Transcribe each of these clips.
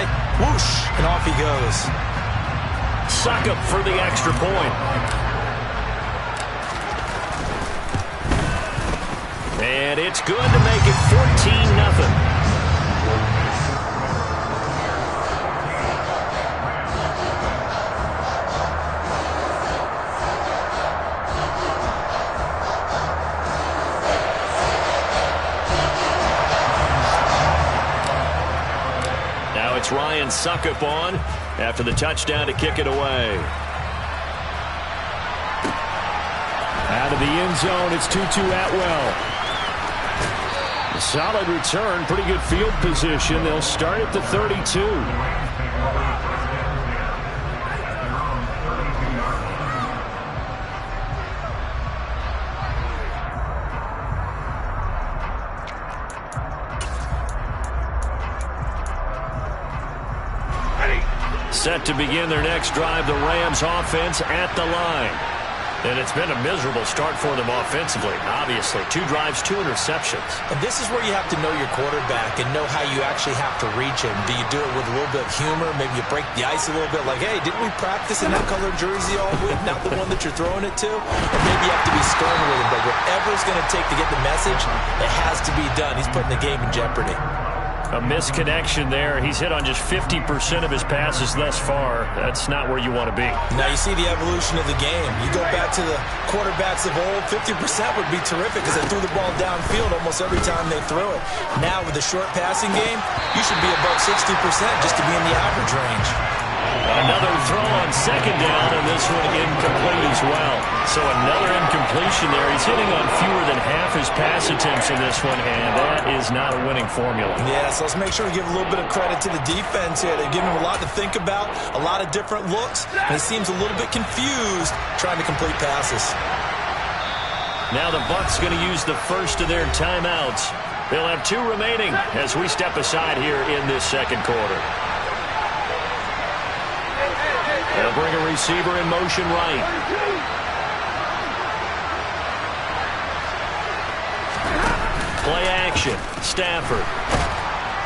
inside, whoosh, and off he goes. Succop for the extra point. And it's good to make it 14-0. It's Ryan Succop on after the touchdown to kick it away. Out of the end zone, it's Tutu Atwell. A solid return, pretty good field position. They'll start at the 32. Set to begin their next drive, the Rams offense at the line. And it's been a miserable start for them offensively, obviously. 2 drives, 2 interceptions. And this is where you have to know your quarterback and know how you actually have to reach him. Do you do it with a little bit of humor? Maybe you break the ice a little bit like, hey, didn't we practice in that color jersey all week? Not the one that you're throwing it to? Or maybe you have to be stern with him. But whatever it's going to take to get the message, it has to be done. He's putting the game in jeopardy. A misconnection there. He's hit on just 50% of his passes thus far. That's not where you want to be. Now you see the evolution of the game. You go back to the quarterbacks of old, 50% would be terrific because they threw the ball downfield almost every time they threw it. Now with the short passing game, you should be above 60% just to be in the average range. Another throw on second down, and this one incomplete as well. So another incompletion there. He's hitting on fewer than half his pass attempts in this one, and that is not a winning formula. Yeah, so let's make sure we give a little bit of credit to the defense here. They've given him a lot to think about, a lot of different looks, and he seems a little bit confused trying to complete passes. Now the Bucs going to use the first of their timeouts. They'll have 2 remaining as we step aside here in this second quarter. They'll bring a receiver in motion right. Play action. Stafford.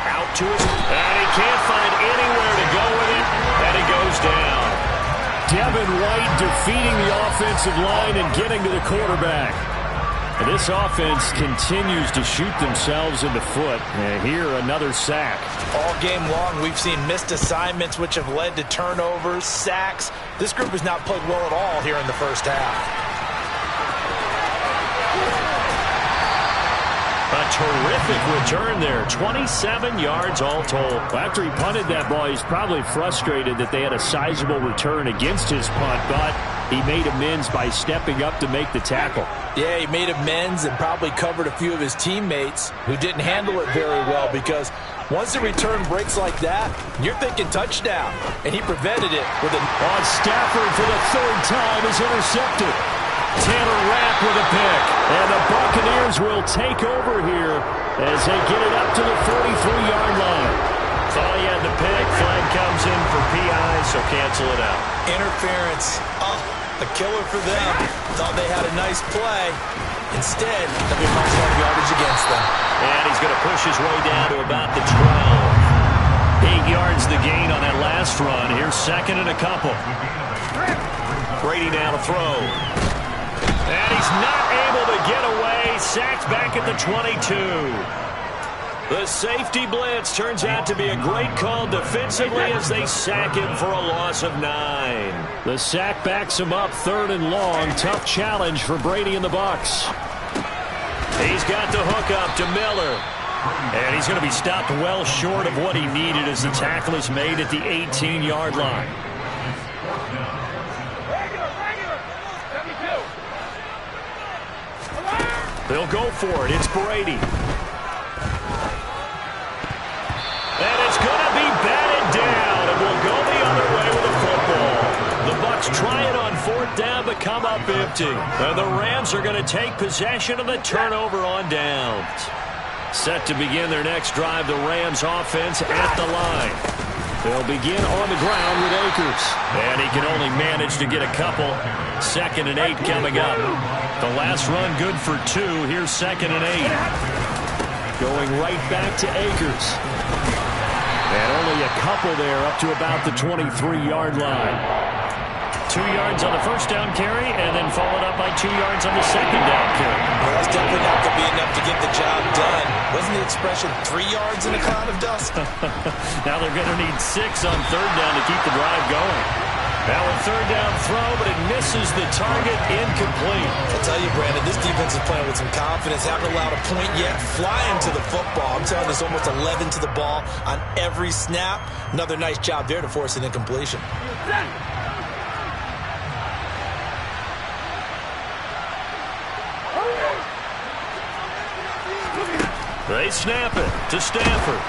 Out to his... And he can't find anywhere to go with it. And he goes down. Devin White defeating the offensive line and getting to the quarterback. And this offense continues to shoot themselves in the foot. And here, another sack. All game long, we've seen missed assignments, which have led to turnovers, sacks. This group has not played well at all here in the first half. A terrific return there. 27 yards all told. After he punted that ball, he's probably frustrated that they had a sizable return against his punt, but he made amends by stepping up to make the tackle. Yeah, he made amends and probably covered a few of his teammates who didn't handle it very well, because once the return breaks like that, you're thinking touchdown. And he prevented it with a... On Stafford for the 3rd time is intercepted. Taylor Rapp with a pick. And the Buccaneers will take over here as they get it up to the 43-yard line. Thought he had the pick. Flag comes in for PI, so cancel it out. Interference. Oh, a killer for them. Thought they had a nice play. Instead, they'll be marked on yardage against them. And he's going to push his way down to about the 12. 8 yards the gain on that last run. Here's second and a couple. Brady now to throw. And he's not able to get away. Sacked back at the 22. The safety blitz turns out to be a great call defensively as they sack him for a loss of 9. The sack backs him up 3rd and long. Tough challenge for Brady and the Bucs. He's got the hook up to Miller. And he's going to be stopped well short of what he needed as the tackle is made at the 18-yard line. They'll go for it. It's Brady. And it's going to be batted down, and we'll go the other way with the football. The Bucs try it on 4th down, but come up empty. And the Rams are going to take possession of the turnover on downs. Set to begin their next drive, the Rams offense at the line. They'll begin on the ground with Akers. And he can only manage to get a couple. 2nd and 8 coming up. The last run good for 2. Here's 2nd and 8. Going right back to Akers. And only a couple there up to about the 23-yard line. 2 yards on the first down carry, and then followed up by 2 yards on the second down carry. Well, that's definitely not going to be enough to get the job done. Wasn't the expression 3 yards in a cloud of dust? Now they're going to need 6 on third down to keep the drive going. Now a third down throw, but it misses the target, incomplete. I'll tell you, Brandon, this defense is playing with some confidence. Haven't allowed a point yet. Flying to the football. I'm telling you, there's almost 11 to the ball on every snap. Another nice job there to force an incompletion. They snap it to Stanford.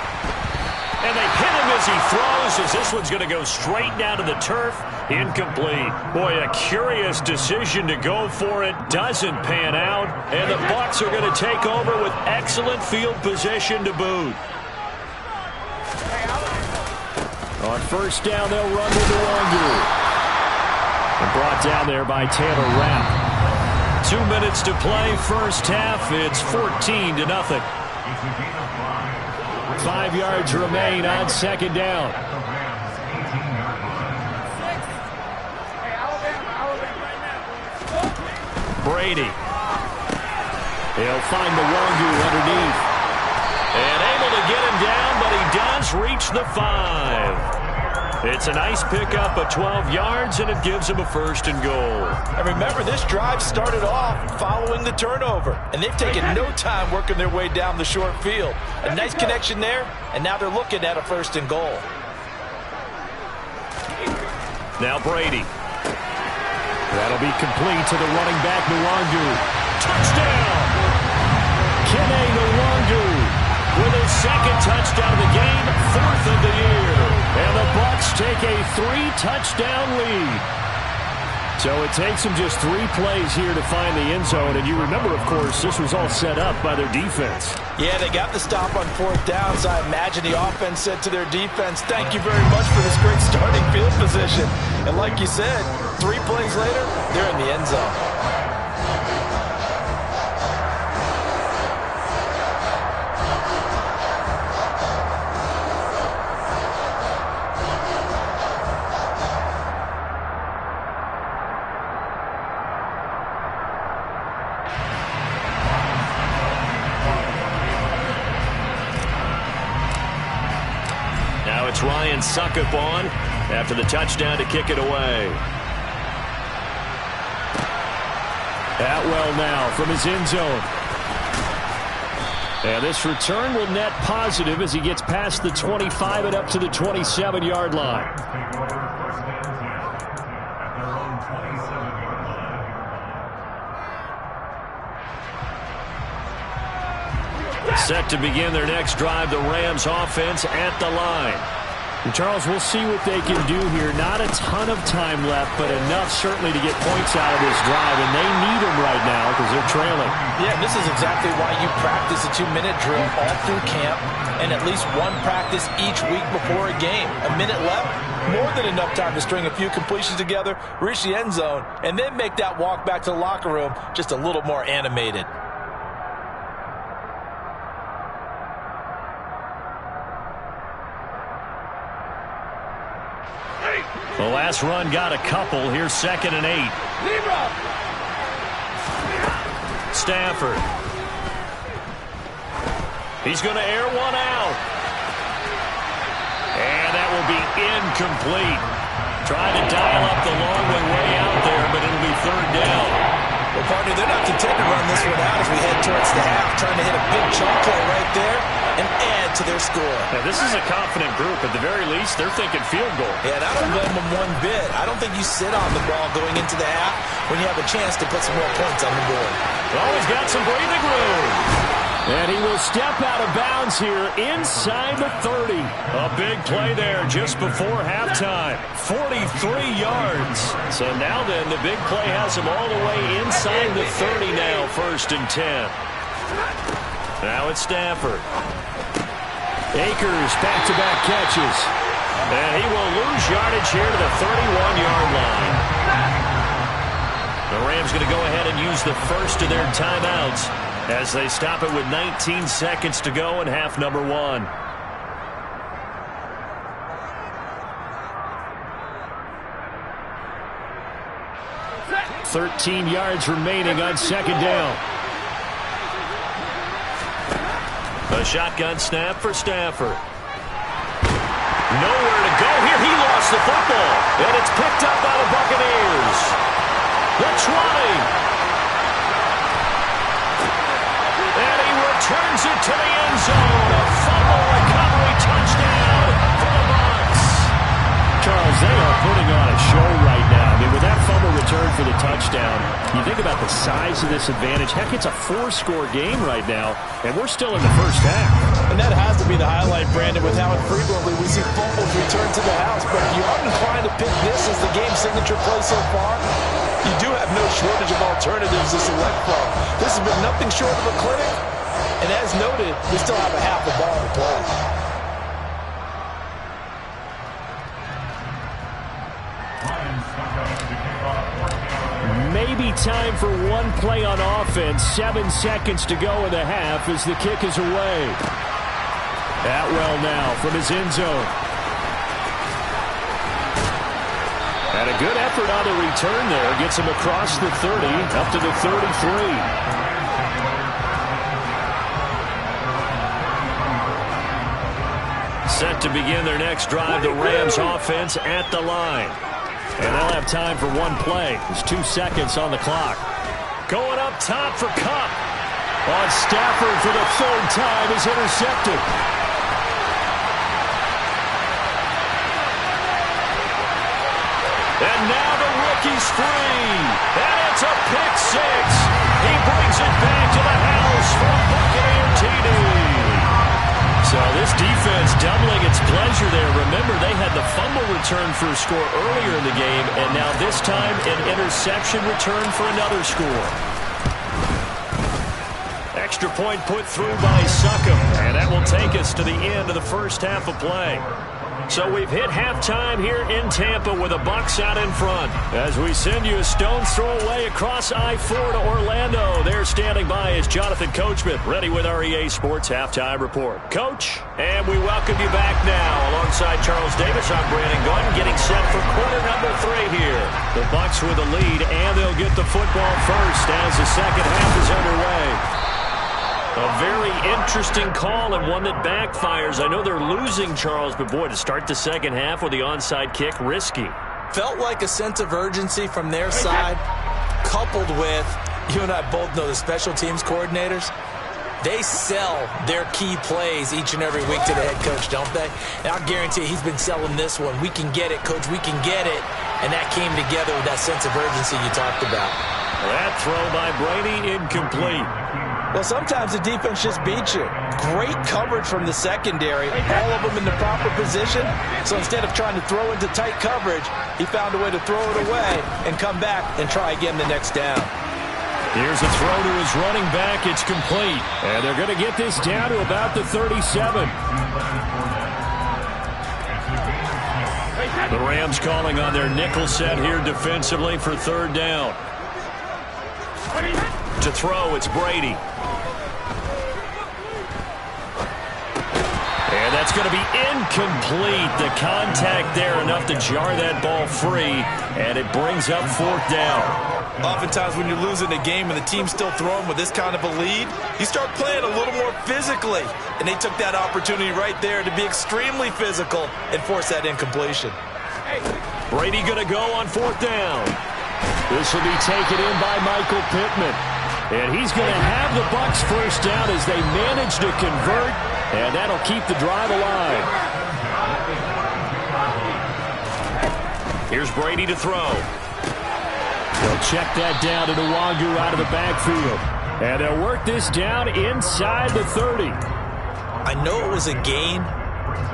And they hit him as he throws, as this one's going to go straight down to the turf. Incomplete. Boy, a curious decision to go for it. Doesn't pan out. And the Bucs are going to take over with excellent field position to boot. On first down, they'll run with the Wangu. And brought down there by Taylor Rapp. 2 minutes to play, first half. It's 14-0. 5 yards remain on second down. Brady. He'll find the Wangu underneath. And able to get him down, but he does reach the 5. It's a nice pickup of 12 yards, and it gives him a first and goal. And remember, this drive started off following the turnover, and they've taken no time working their way down the short field. A nice connection there, and now they're looking at a first and goal. Now Brady. That'll be complete to the running back, Nwangu. Touchdown! Kene Nwangu with his second touchdown of the game, 4th of the year. And the Bucs take a 3-touchdown lead. So it takes them just 3 plays here to find the end zone. And you remember, of course, this was all set up by their defense. Yeah, they got the stop on 4th down, so I imagine the offense said to their defense, thank you very much for this great starting field position. And like you said, 3 plays later, they're in the end zone. Ryan Suckup on after the touchdown to kick it away. Atwell now from his end zone. And this return will net positive as he gets past the 25 and up to the 27-yard line. Set to begin their next drive, the Rams offense at the line. And Charles, we'll see what they can do here. Not a ton of time left, but enough certainly to get points out of this drive, and they need them right now because they're trailing. Yeah, this is exactly why you practice a 2-minute drill all through camp and at least one practice each week before a game. A minute left, more than enough time to string a few completions together, reach the end zone, and then make that walk back to the locker room just a little more animated. The last run got a couple. Here's 2nd and 8. Stafford. He's going to air one out. And that will be incomplete. Trying to dial up the long way out there, but it'll be 3rd down. Well, partner, they're not content to run this one out as we head towards the half, trying to hit a big chunk play right there and add to their score. Now, this is a confident group. At the very least, they're thinking field goal. Yeah, and I don't blame them one bit. I don't think you sit on the ball going into the half when you have a chance to put some more points on the board. Always got some breathing room. And he will step out of bounds here inside the 30. A big play there just before halftime. 43 yards. So now then, the big play has him all the way inside the 30 now, 1st and 10. Now it's Stafford. Akers back-to-back catches. And he will lose yardage here to the 31-yard line. The Rams going to go ahead and use the first of their timeouts as they stop it with 19 seconds to go in half number 1. 13 yards remaining on second down. A shotgun snap for Stafford. Nowhere to go here. He lost the football. And it's picked up by the Buccaneers. The 20. And he returns it to the end zone. A fumble recovery touchdown for the Bucs. Charles, they are putting on a show right now. I mean, with that fumble return for the touchdown, you think about the size of this advantage. Heck, it's a 4-score game right now, and we're still in the first half. And that has to be the highlight, Brandon, with how infrequently we see fumbles return to the house. But if you are inclined to pick this as the game signature play so far, you do have no shortage of alternatives to select from. This has been nothing short of a clinic. And as noted, we still have a half a ball to play. Maybe time for one play on offense. 7 seconds to go in the half as the kick is away. Atwell now from his end zone. And a good effort on the return there. Gets him across the 30, up to the 33. Set to begin their next drive, the Rams offense at the line. And they'll have time for one play. There's 2 seconds on the clock. Going up top for Kupp. On Stafford for the 3rd time is intercepted. And now the rookie's free. And it's a pick 6. He brings it back to the house for a Buccaneer TD. So this defense doubling its pleasure there. Remember, they had the fumble return for a score earlier in the game, and now this time an interception return for another score. Extra point put through by Succop, and that will take us to the end of the first half of play. So we've hit halftime here in Tampa with the Bucs out in front. As we send you a stone's throw away across I-4 to Orlando. There standing by is Jonathan Coachman, ready with our EA Sports Halftime Report. Coach, and we welcome you back now. Alongside Charles Davis, I'm Brandon Gunn, getting set for quarter number 3 here. The Bucs with the lead, and they'll get the football first as the second half is underway. A very interesting call and one that backfires. I know they're losing, Charles, but boy, to start the second half with the onside kick, risky. Felt like a sense of urgency from their side, coupled with, you and I both know the special teams coordinators, they sell their key plays each and every week to the head coach, don't they? And I'll guarantee you he's been selling this one. We can get it, coach, we can get it. And that came together with that sense of urgency you talked about. That throw by Brady incomplete. Well, sometimes the defense just beats you. Great coverage from the secondary, all of them in the proper position. So instead of trying to throw into tight coverage, he found a way to throw it away and come back and try again the next down. Here's a throw to his running back. It's complete. And they're going to get this down to about the 37. The Rams calling on their nickel set here defensively for 3rd down. To throw, it's Brady. And that's going to be incomplete. The contact there enough to jar that ball free, and it brings up 4th down. Oftentimes when you're losing a game and the team's still throwing with this kind of a lead, you start playing a little more physically. And they took that opportunity right there to be extremely physical and force that incompletion. Brady going to go on 4th down. This will be taken in by Michael Pittman. And he's going to have the Bucs first down as they manage to convert, and that'll keep the drive alive. Here's Brady to throw. They'll check that down to Nwangu out of the backfield. And they'll work this down inside the 30. I know it was a gain,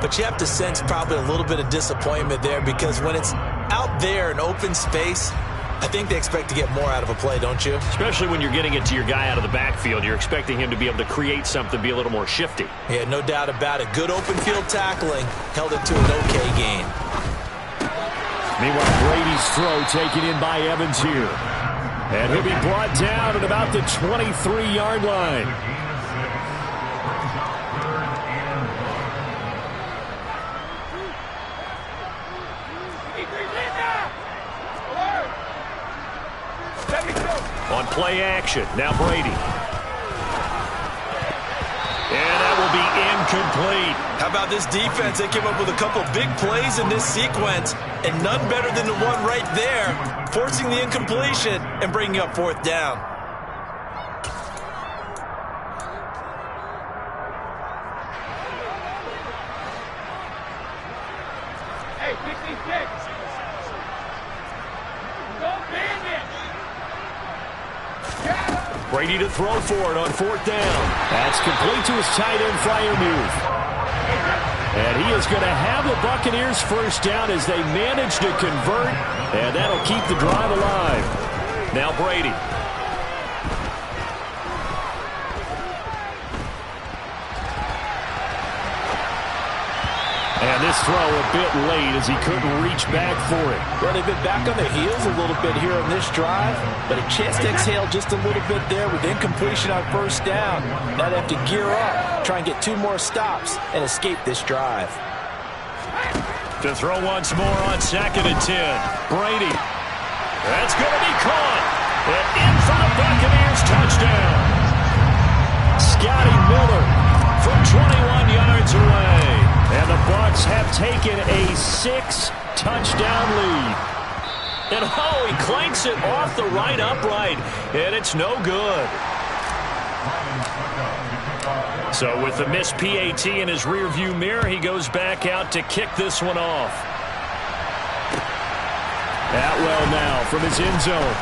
but you have to sense probably a little bit of disappointment there because when it's out there in open space, I think they expect to get more out of a play, don't you? Especially when you're getting it to your guy out of the backfield. You're expecting him to be able to create something, be a little more shifty. Yeah, no doubt about it. Good open field tackling held it to an okay gain. Meanwhile, Brady's throw taken in by Evans here. And he'll be brought down at about the 23-yard line. On play action, now Brady. And that will be incomplete. How about this defense? They came up with a couple big plays in this sequence, and none better than the one right there, forcing the incompletion and bringing up 4th down. Hey, 66. Go Bandit. Brady to throw for it on 4th down. That's complete to his tight end Freiermuth. And he is going to have the Buccaneers 1st down as they manage to convert, and that'll keep the drive alive. Now Brady. And this throw a bit late as he couldn't reach back for it. Well, they've been back on their heels a little bit here on this drive, but a chance to exhale just a little bit there with incompletion on 1st down. Now they have to gear up, try and get 2 more stops, and escape this drive. To throw once more on 2nd and 10. Brady. That's going to be caught. And in for the Buccaneers touchdown. Scotty Miller From 21 yards away. And the Bucs have taken a 6-touchdown lead. And oh, he clanks it off the right upright. And it's no good. So with the missed PAT in his rearview mirror, he goes back out to kick this one off. Atwell now from his end zone.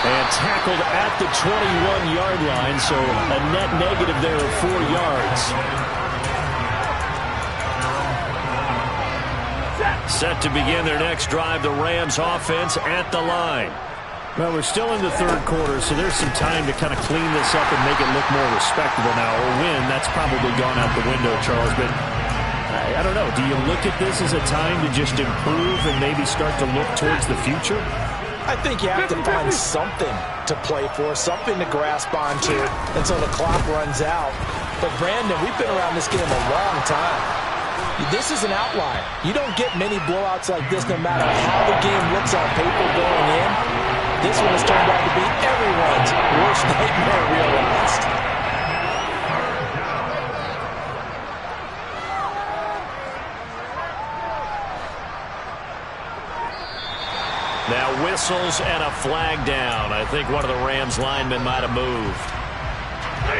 And tackled at the 21-yard line, so a net negative there of 4 yards. Set to begin their next drive, the Rams offense at the line. Well, we're still in the 3rd quarter, so there's some time to kind of clean this up and make it look more respectable now. Or win, that's probably gone out the window, Charles. But I don't know. Do you look at this as a time to just improve and maybe start to look towards the future? I think you have to find something to play for, something to grasp onto until the clock runs out. But, Brandon, we've been around this game a long time. This is an outlier. You don't get many blowouts like this no matter how the game looks on paper going in. This one has turned out to be everyone's worst nightmare realized. Now whistles and a flag down. I think one of the Rams linemen might have moved.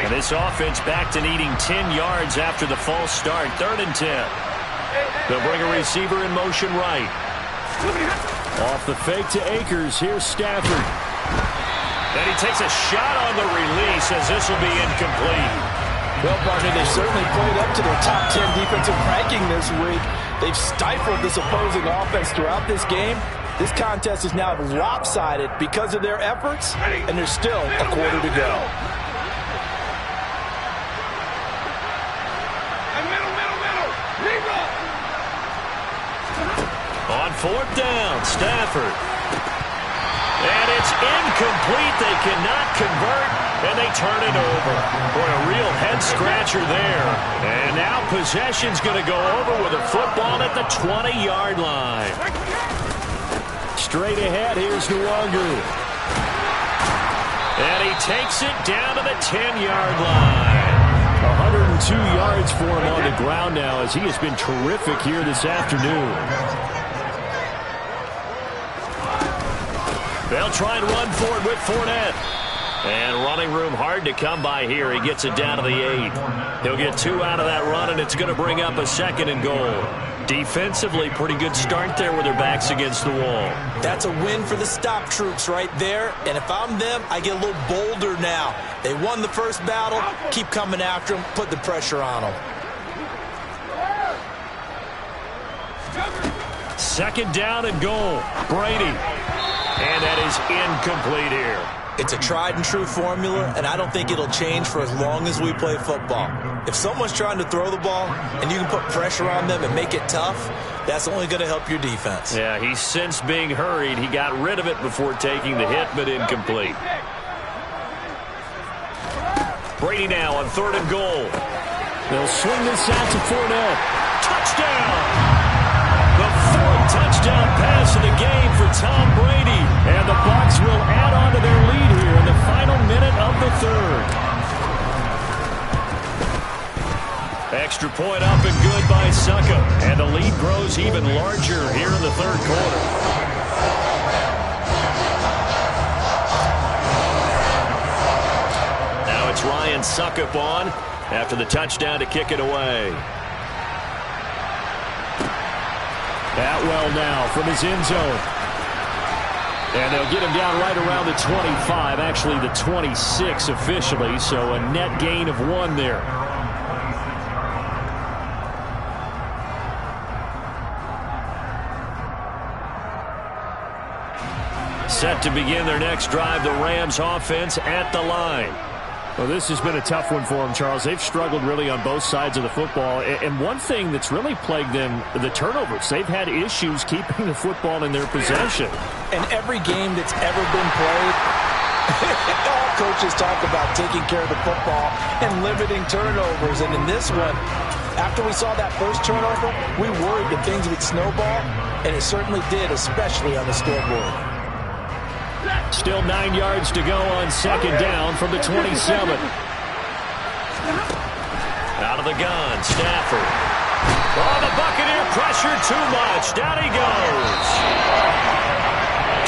And this offense back to needing 10 yards after the false start. 3rd and 10. They'll bring a receiver in motion right. Off the fake to Akers. Here's Stafford. Then he takes a shot on the release as this will be incomplete. Well, partner, they've certainly played up to their top 10 defensive ranking this week. They've stifled this opposing offense throughout this game. This contest is now lopsided because of their efforts, and there's still a quarter to go. On 4th down, Stafford. And it's incomplete. They cannot convert, and they turn it over. Boy, a real head-scratcher there. And now possession's going to go over with a football at the 20-yard line. Straight ahead, here's Nwangu. And he takes it down to the 10-yard line. 102 yards for him on the ground now as he has been terrific here this afternoon. They'll try and run for it with Fournette. And running room hard to come by here. He gets it down to the 8. He'll get 2 out of that run, and it's going to bring up a 2nd and goal. Defensively, pretty good start there with their backs against the wall. That's a win for the stop troops right there. And if I'm them, I get a little bolder now. They won the first battle. Keep coming after them. Put the pressure on them. 2nd down and goal. Brady. And that is incomplete here. It's a tried-and-true formula, and I don't think it'll change for as long as we play football. If someone's trying to throw the ball and you can put pressure on them and make it tough, that's only going to help your defense. Yeah, he's since being hurried. He got rid of it before taking the hit, but incomplete. Brady now on 3rd and goal. They'll swing this out to Fournette. Touchdown! The 4th touchdown pass of the game for Tom Brady. And the Bucs Bucks will add on to their lead here in the final minute of the third. Extra point up and good by Suckup. And the lead grows even larger here in the third quarter. Now it's Ryan Suckup on after the touchdown to kick it away. Atwell now from his end zone. And they'll get him down right around the 25, actually the 26 officially, so a net gain of 1 there. Set to begin their next drive, the Rams offense at the line. Well, this has been a tough one for them, Charles. They've struggled really on both sides of the football. And one thing that's really plagued them, the turnovers. They've had issues keeping the football in their possession. And every game that's ever been played, all coaches talk about taking care of the football and limiting turnovers. And in this one, after we saw that first turnover, we worried that things would snowball, and it certainly did, especially on the scoreboard. Still 9 yards to go on second down from the 27. Out of the gun, Stafford. Oh, the Buccaneer pressure too much. Down he goes.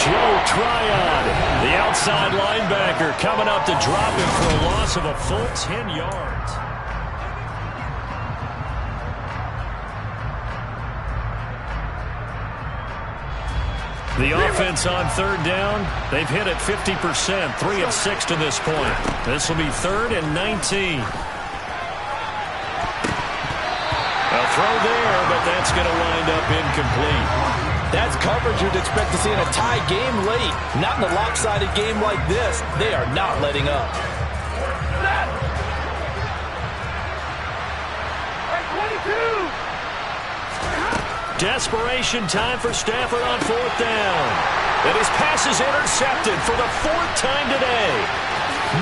Joe Tryon, the outside linebacker, coming up to drop him for a loss of a full 10 yards. The offense on third down, they've hit it 50%, 3 of 6 to this point. This will be 3rd and 19. A throw there, but that's going to wind up incomplete. That's coverage you'd expect to see in a tie game late. Not in a lopsided game like this. They are not letting up. Desperation time for Stafford on 4th down. And his pass is intercepted for the 4th time today.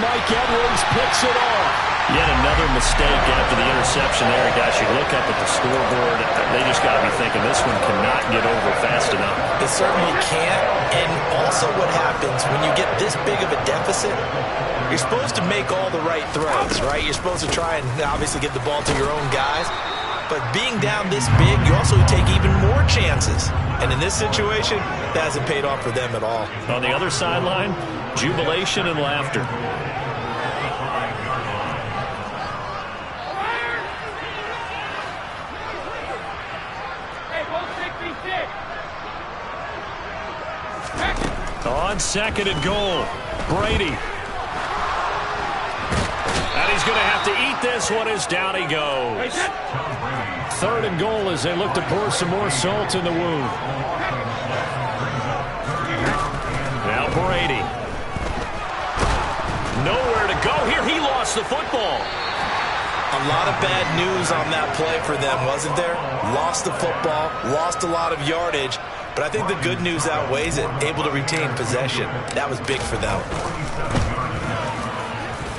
Mike Edwards picks it off. Yet another mistake after the interception there. Guys, you look up at the scoreboard, they just got to be thinking this one cannot get over fast enough. It certainly can't. And also what happens when you get this big of a deficit, you're supposed to make all the right throws, right? You're supposed to try and obviously get the ball to your own guys. But being down this big, you also take even more chances. And in this situation, that hasn't paid off for them at all. On the other sideline, jubilation and laughter. On 2nd and goal, Brady. And he's going to have to eat this one as down he goes. 3rd and goal as they look to pour some more salt in the wound. Now Brady. Nowhere to go here. He lost the football. A lot of bad news on that play for them, wasn't there? Lost the football, lost a lot of yardage, but I think the good news outweighs it. Able to retain possession. That was big for them.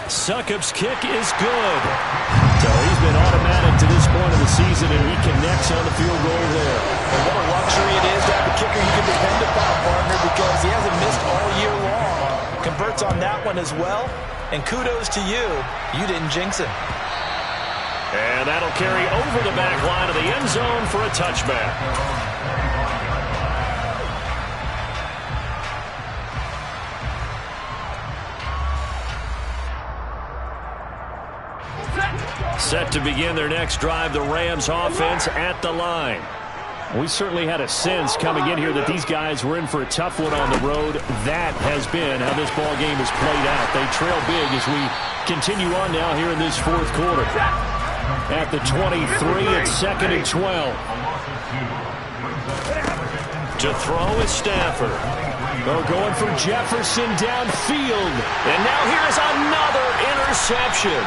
Suckup's kick is good. So he's been automatic to this point of the season, and he connects on the field goal there. And what a luxury it is to have a kicker you can depend upon, partner, because he hasn't missed all year long. Converts on that one as well, and kudos to you. You didn't jinx him. And that'll carry over the back line of the end zone for a touchback. Set to begin their next drive, the Rams offense at the line. We certainly had a sense coming in here that these guys were in for a tough one on the road. That has been how this ball game has played out. They trail big as we continue on now here in this 4th quarter. At the 23, it's 2nd and 12. To throw is Stafford. They're going for Jefferson downfield. And now here's another interception.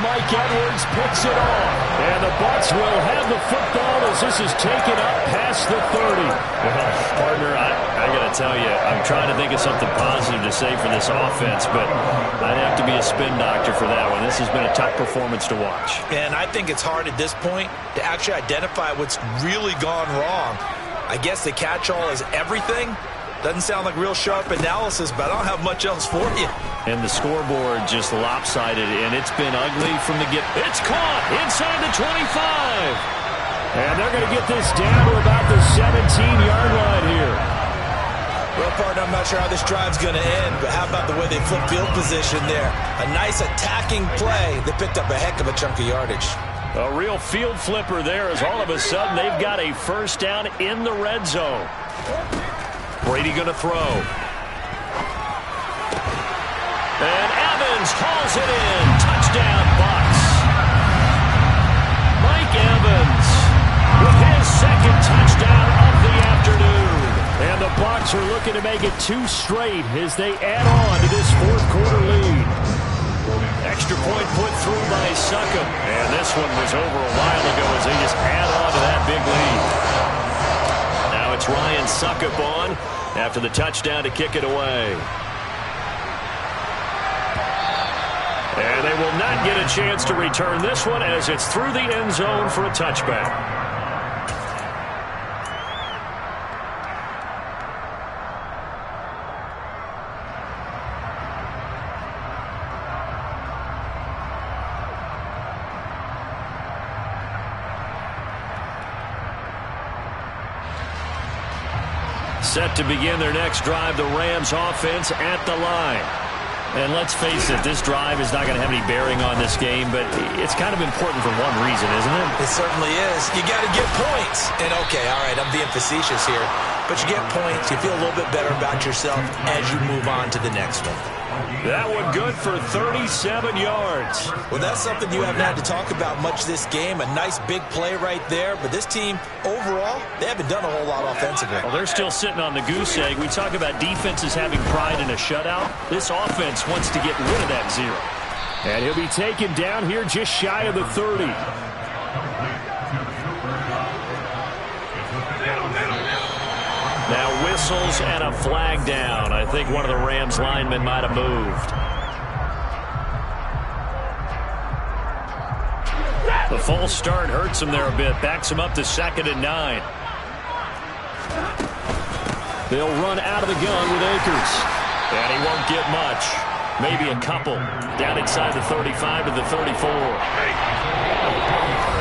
Mike Edwards picks it off. And the Bucs will have the football as this is taken up past the 30. Well, partner, I got to tell you, I'm trying to think of something positive to say for this offense, but I'd have to be a spin doctor for that one. This has been a tough performance to watch. And I think it's hard at this point to actually identify what's really gone wrong. I guess the catch-all is everything, Doesn't sound like real sharp analysis, but I don't have much else for you. And the scoreboard just lopsided, and it's been ugly from the get. It's caught inside the 25. And they're going to get this down to about the 17-yard line here. Well, partner, I'm not sure how this drive's going to end, but how about the way they flip field position there? A nice attacking play. They picked up a heck of a chunk of yardage. A real field flipper there as all of a sudden they've got a first down in the red zone. Brady going to throw. And Evans hauls it in. Touchdown, Bucs. Mike Evans with his second touchdown of the afternoon. And the Bucs are looking to make it 2 straight as they add on to this fourth quarter lead. Extra point put through by Succop. And this one was over a while ago as they just add on to that big lead. Now it's Ryan Succop on after the touchdown to kick it away. And they will not get a chance to return this one as it's through the end zone for a touchback. Set to begin their next drive, the Rams offense at the line. And let's face it, this drive is not going to have any bearing on this game, but it's kind of important for one reason, isn't it? It certainly is. You got to get points. And, okay, all right, I'm being facetious here. But you get points, you feel a little bit better about yourself as you move on to the next one. That one good for 37 yards. Well, that's something you haven't had to talk about much this game. A nice big play right there. But this team, overall, they haven't done a whole lot offensively. Well, they're still sitting on the goose egg. We talk about defenses having pride in a shutout. This offense wants to get rid of that 0. And he'll be taken down here just shy of the 30. Now whistles and a flag down. I think one of the Rams linemen might have moved. The false start hurts him there a bit. Backs him up to 2nd and 9. They'll run out of the gun with Akers. And he won't get much. Maybe a couple. Down inside the 35 to the 34.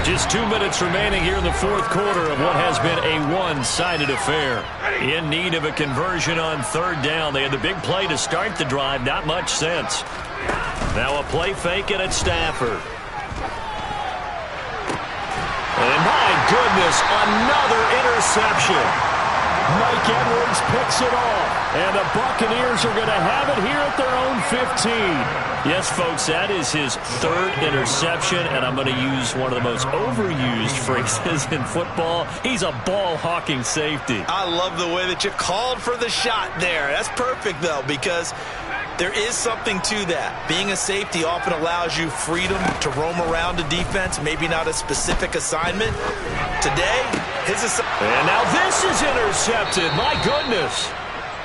Just 2 minutes remaining here in the fourth quarter of what has been a one-sided affair. In need of a conversion on 3rd down. They had the big play to start the drive. Not much sense. Now a play fake and it's Stafford. And my goodness, another interception. Mike Edwards picks it off. And the Buccaneers are going to have it here at their own 15. Yes, folks, that is his 3rd interception, and I'm going to use one of the most overused phrases in football. He's a ball-hawking safety. I love the way that you called for the shot there. That's perfect, though, because there is something to that. Being a safety often allows you freedom to roam around a defense, maybe not a specific assignment. Today, and now this is intercepted. My goodness.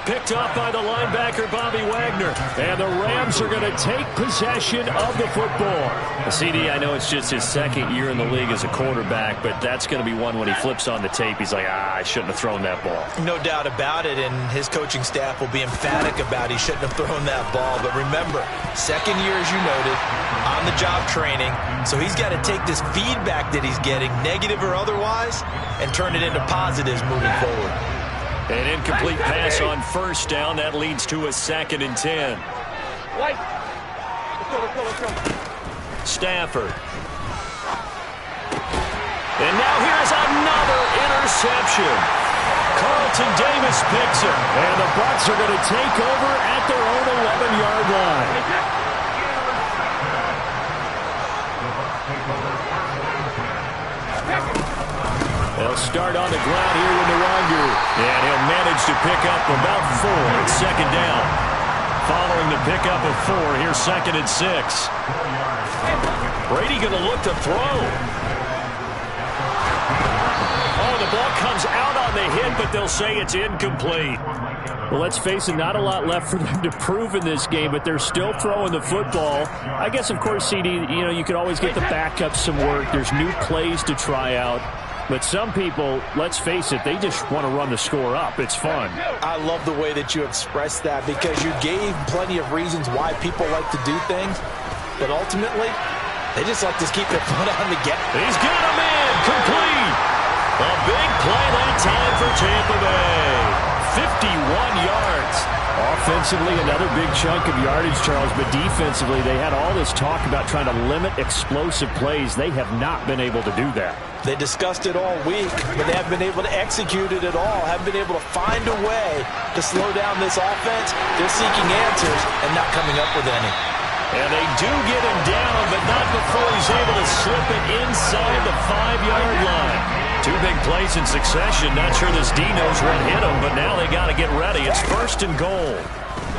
Picked off by the linebacker, Bobby Wagner. And the Rams are going to take possession of the football. CD, I know it's just his 2nd year in the league as a quarterback, but that's going to be one when he flips on the tape. He's like, I shouldn't have thrown that ball. No doubt about it, and his coaching staff will be emphatic about he shouldn't have thrown that ball. But remember, 2nd year, as you noted, on-the-job training. So he's got to take this feedback that he's getting, negative or otherwise, and turn it into positives moving forward. An incomplete pass on 1st down. That leads to a 2nd and 10. Let's go. Stafford. And now here's another interception. Carlton Davis picks it. And the Bucs are going to take over at their own 11-yard line. They'll start on the ground here with Nwangu. And he'll manage to pick up about 4. It's 2nd down. Following the pickup of 4, here's 2nd and 6. Brady going to look to throw. Oh, the ball comes out on the hit, but they'll say it's incomplete. Well, let's face it, not a lot left for them to prove in this game, but they're still throwing the football. I guess, of course, CD, you could always get the backup some work. There's new plays to try out. But some people, let's face it, they just want to run the score up. It's fun. I love the way that you expressed that because you gave plenty of reasons why people like to do things. But ultimately, they just like to keep their foot on the gas. He's got him in. Complete. A big play that time for Tampa Bay. 51 yards. Offensively, another big chunk of yardage, Charles, but defensively, they had all this talk about trying to limit explosive plays. They have not been able to do that. They discussed it all week, but they haven't been able to execute it at all, haven't been able to find a way to slow down this offense. They're seeking answers and not coming up with any. And they do get him down, but not before he's able to slip it inside the 5-yard line. Two big plays in succession. Not sure this D knows what hit him, but now they got to get ready. It's 1st and goal.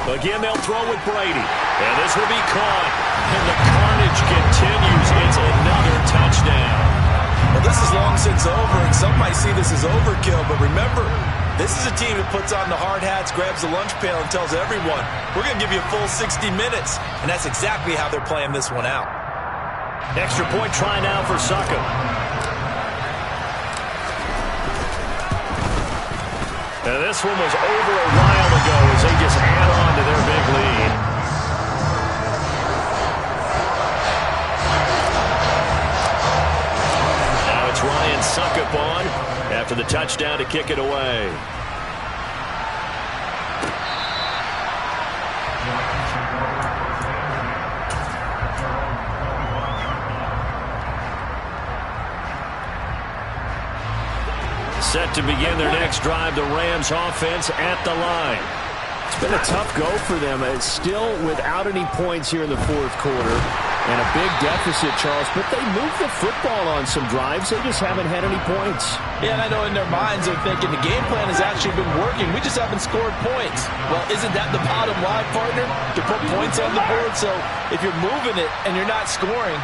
Again, they'll throw with Brady. And this will be caught. And the carnage continues. It's another touchdown. Well, this is long since over, and some might see this as overkill, but remember, this is a team that puts on the hard hats, grabs the lunch pail, and tells everyone, we're going to give you a full 60 minutes. And that's exactly how they're playing this one out. Extra point try now for Suckup. And this one was over a while ago as they just add on to their big lead. Now it's Ryan Suckup on after the touchdown to kick it away. Set to begin their next drive, the Rams offense at the line. It's been a tough go for them. It's still without any points here in the 4th quarter. And a big deficit, Charles. But they moved the football on some drives. They just haven't had any points. Yeah, and I know in their minds they're thinking the game plan has actually been working. We just haven't scored points. Well, isn't that the bottom line, partner? To put points on the board? So if you're moving it and you're not scoring,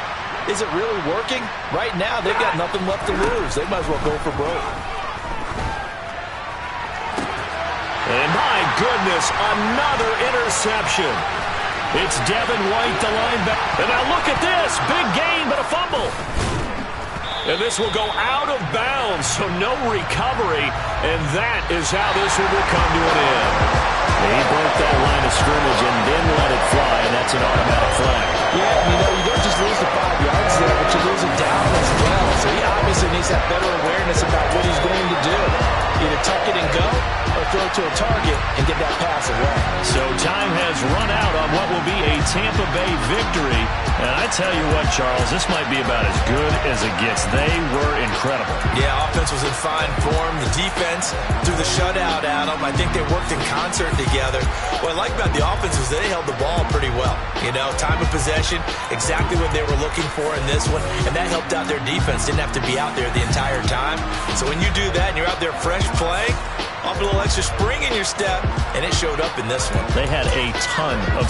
is it really working? Right now, they've got nothing left to lose. They might as well go for broke. And my goodness, another interception. It's Devin White, the linebacker. And now look at this. Big gain, but a fumble. And this will go out of bounds, so no recovery. And that is how this one will come to an end. He broke that line of scrimmage and then let it fly, and that's an automatic flag. Yeah, you don't just lose the 5 yards there, but you lose it down as well. So he obviously needs to have better awareness about what he's going to do. Either tuck it and go or throw it to a target and get that pass away. So time has run out on what will be a Tampa Bay victory. And I tell you what, Charles, this might be about as good as it gets. They were incredible. Yeah, offense was in fine form. The defense threw the shutout at them. I think they worked in concert together. What I like about the offense is they held the ball pretty well. You know, time of possession, exactly what they were looking for in this one. And that helped out their defense. Didn't have to be out there the entire time. So when you do that and you're out there fresh playing, off a little extra spring in your step, and it showed up in this one. They had a ton of